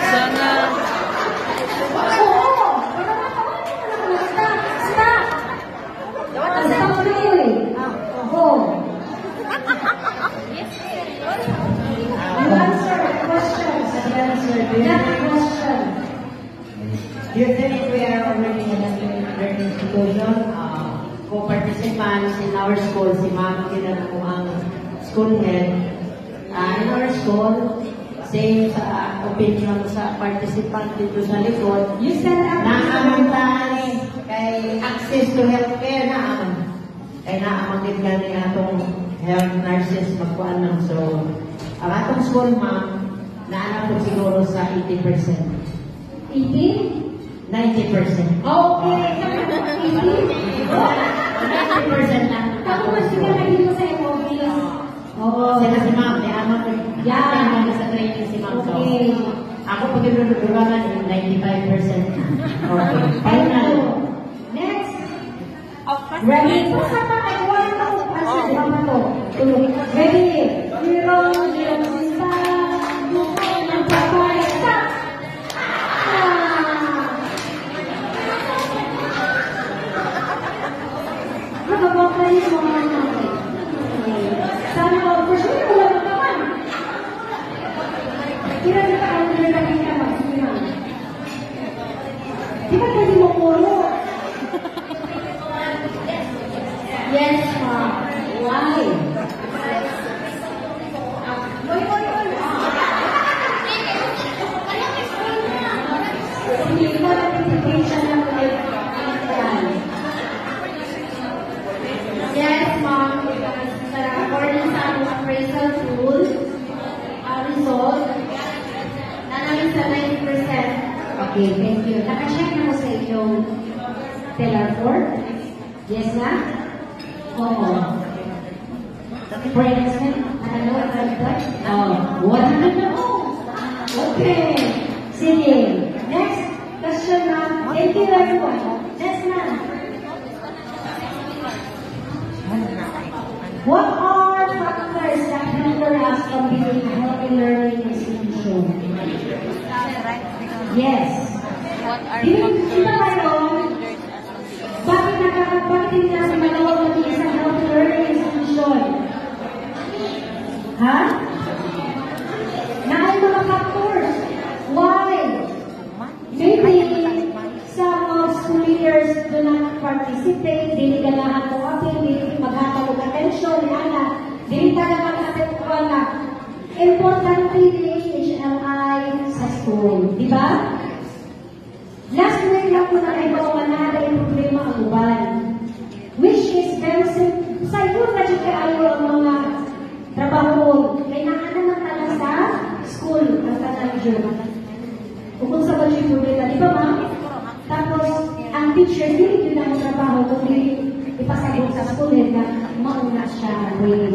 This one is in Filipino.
Sana. Do you think we are already in a learning institution? Co-participants in our school, si Ma'am Kinan po ang school head. In our school, same sa opinion sa participant dito sa likod, naamantaan kay access to healthcare naaman. Kaya naamagin gani atong health nurses magkuhan lang. So, ang atong school, ma'am, naanap po siguro sa 80%. 80? 90%. Okay. 90% lang. Ako mas sila na dito sa MOB. Oo. Sila si ma'am, may ama ko. Yan. Sa training si ma'am. Okay. Ako pag yung 95% na. Okay. Final. Next. Ready? Sa pakaiwan ako. Asa, mama to. Tulog. Ready? Zero, sista. Nagpapay. Stop! Nakabakay yung mga natin. Sana ko, for sure, wala mo naman. Kira na tayo na naging naman. Di ba pwede mo puro? Yes, ma'am. Why? Hindi ko notification lang ulit. Yes, ma'am. According sa among appraisal tool, result, nanamit sa 90%. Okay, thank you. Naka-check na mo sa inyong Teller 4? Yes na? Oo. For investment, nakalawa ka ito? Oo. 100 na po. Okay. Sige. Next question na. Thank you everyone. Next na. What are factors that hinder us from being a healthy learning institution? Yes. What are Di ba kayo? Bakit hindi natin malawag maging isang healthy learning institution? Ha? Nakain mga factors. Why? Maybe some of school leaders do not participate, dili ka lang ako apil, dili maghatawag atensyon, dili ka lang mag-atensyon na importante din HLI sa school. Di ba? Last week lang po na ikaw manada yung problema ang uban. Which is very simple. Sa iyo na siya kayo ang mga trabaho. Kaya naana na talaga sa school ang tanang kung sa budget problema, di ba ma'am? Tapos, ang teacher, hindi yun ang trabaho, kundi ipasagot sa school na mauna siya, way